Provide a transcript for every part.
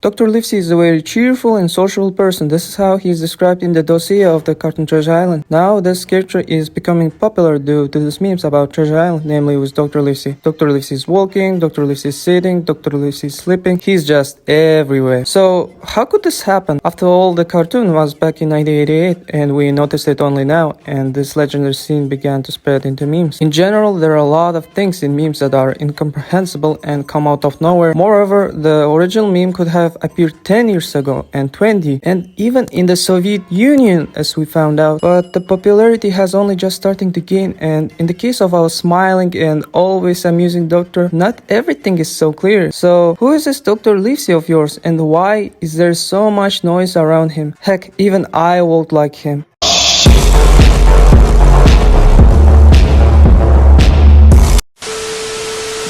Dr. Livesey is a very cheerful and sociable person. This is how he is described in the dossier of the cartoon Treasure Island. Now this character is becoming popular due to these memes about Treasure Island, namely with Dr. Livesey. Dr. Livesey is walking, Dr. Livesey is sitting, Dr. Livesey is sleeping. He's just everywhere. So how could this happen? After all, the cartoon was back in 1988 and we noticed it only now, and this legendary scene began to spread into memes. In general, there are a lot of things in memes that are incomprehensible and come out of nowhere. Moreover, the original meme could have appeared 10 years ago and 20 and even in the Soviet Union, as we found out, but the popularity has only just starting to gain. And in the case of our smiling and always amusing doctor, not everything is so clear. So who is this Dr. Livesey of yours, and why is there so much noise around him? Heck, even I walk like him.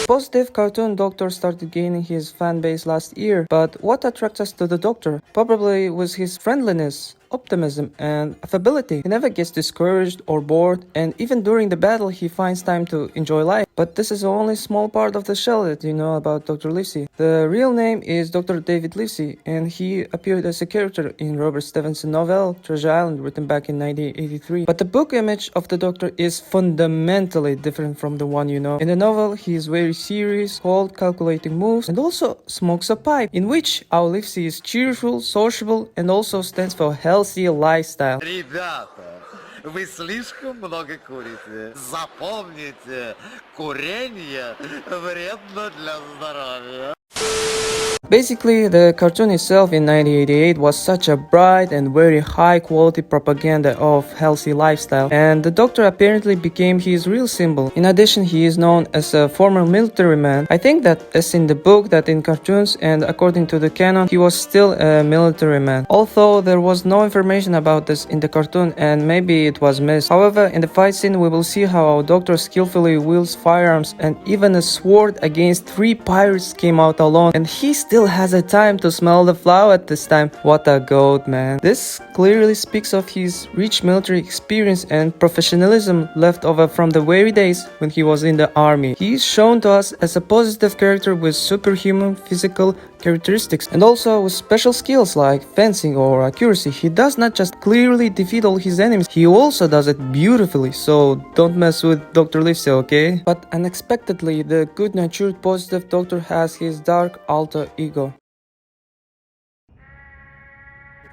Positive cartoon Doctor started gaining his fan base last year, but what attracts us to the Doctor? Probably was his friendliness, optimism, and affability. He never gets discouraged or bored, and even during the battle he finds time to enjoy life. But this is only a small part of the shell that you know about Dr. Livesey. The real name is Dr. David Livesey, and he appeared as a character in Robert Stevenson's novel Treasure Island, written back in 1983. But the book image of the Doctor is fundamentally different from the one you know. In the novel, he is very serious, cold, calculating moves, and also smokes a pipe, in which our Livesey is cheerful, sociable, and also stands for healthy lifestyle. Ребята, вы слишком много курите. Запомните, курение вредно для здоровья. Basically, the cartoon itself in 1988 was such a bright and very high quality propaganda of healthy lifestyle, and the Doctor apparently became his real symbol. In addition, he is known as a former military man. I think that as in the book, that in cartoons and according to the canon, he was still a military man. Although there was no information about this in the cartoon and maybe it was missed. However, in the fight scene we will see how our Doctor skillfully wields firearms, and even a sword against 3 pirates came out alone, and he still has a time to smell the flower at this time. What a goat, man. This clearly speaks of his rich military experience and professionalism left over from the very days when he was in the army. He is shown to us as a positive character with superhuman physical characteristics and also with special skills like fencing or accuracy. He does not just clearly defeat all his enemies, he also does it beautifully, so don't mess with Dr. Livesey, okay? But unexpectedly, the good-natured positive Doctor has his dark alter ego.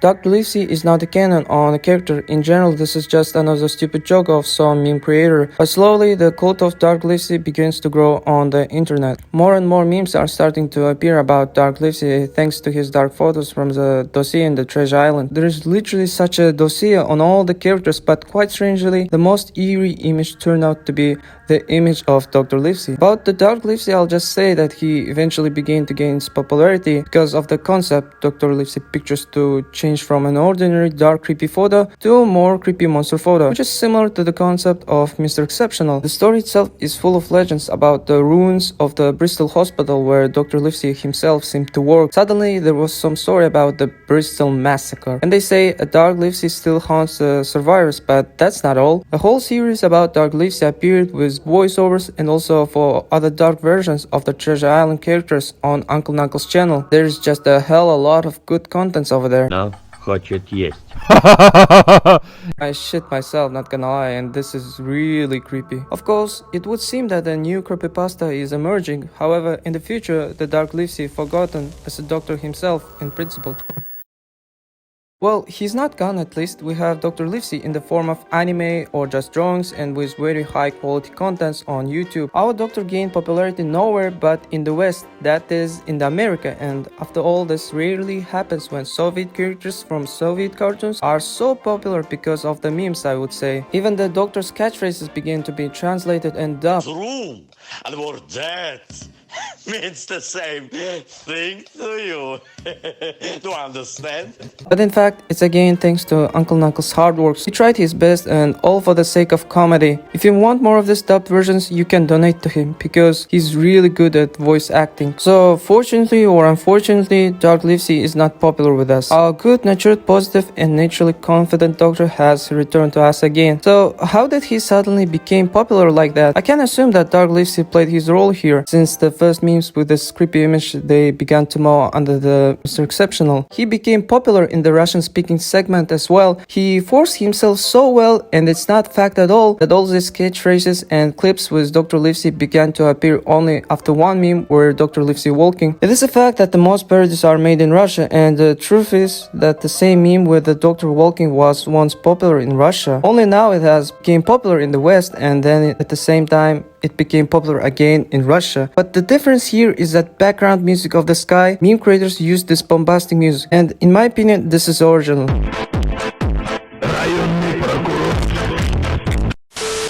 Dr. Livesey is not a canon on a character. In general, this is just another stupid joke of some meme creator. But slowly, the cult of Dr. Livesey begins to grow on the internet. More and more memes are starting to appear about Dr. Livesey thanks to his dark photos from the dossier in the Treasure Island. There is literally such a dossier on all the characters, but quite strangely, the most eerie image turned out to be the image of Dr. Livesey. About the Dr. Livesey, I'll just say that he eventually began to gain popularity because of the concept Dr. Livesey pictures to change from an ordinary dark creepy photo to a more creepy monster photo, which is similar to the concept of Mr. Exceptional. The story itself is full of legends about the ruins of the Bristol hospital where Dr. Livesey himself seemed to work. Suddenly there was some story about the Bristol massacre, and they say a Dr. Livesey still haunts the survivors, but that's not all. A whole series about Dr. Livesey appeared with voiceovers and also for other dark versions of the Treasure Island characters on Uncle Knuckles' channel. There's just a hell a lot of good contents over there. No. Хочет есть. I shit myself, not gonna lie, and this is really creepy. Of course, it would seem that a new creepypasta is emerging. However, in the future, the Dark Livesey forgotten as a doctor himself in principle. Well, he's not gone at least. We have Dr. Livesey in the form of anime or just drawings and with very high quality contents on YouTube. Our Doctor gained popularity nowhere but in the West, that is in the America, and after all, this rarely happens when Soviet characters from Soviet cartoons are so popular because of the memes, I would say. Even the Doctor's catchphrases begin to be translated and dubbed. Room and we're dead means the same thing to you. Do you understand? But in fact, it's again thanks to Uncle Knuckles' hard work. He tried his best and all for the sake of comedy. If you want more of these dubbed versions, you can donate to him because he's really good at voice acting. So fortunately or unfortunately, Dr. Livesey is not popular with us. Our good-natured, positive and naturally confident Doctor has returned to us again. So how did he suddenly become popular like that? I can assume that Dr. Livesey played his role here, since the first memes with this creepy image, they began to mow under the Mr. Exceptional. He became popular in the Russian-speaking segment as well. He forced himself so well, and it's not fact at all that all these catchphrases and clips with Dr. Livesey began to appear only after one meme where Dr. Livesey walking. It is a fact that the most parodies are made in Russia, and the truth is that the same meme with the doctor walking was once popular in Russia. Only now it has become popular in the West, and then at the same time it became popular again in Russia. But the difference here is that background music of the sky, meme creators use this bombastic music, and in my opinion this is original.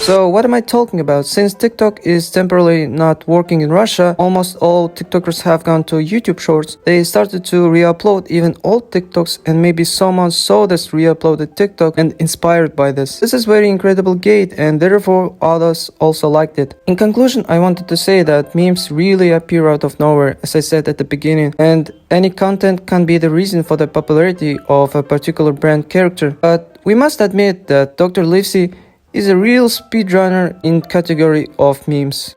So what am I talking about? Since TikTok is temporarily not working in Russia, almost all TikTokers have gone to YouTube Shorts. They started to re-upload even old TikToks, and maybe someone saw this re-uploaded TikTok and inspired by this. This is very incredible gate, and therefore others also liked it. In conclusion, I wanted to say that memes really appear out of nowhere, as I said at the beginning, and any content can be the reason for the popularity of a particular brand character. But we must admit that Dr. Livesey is a real speedrunner in category of memes.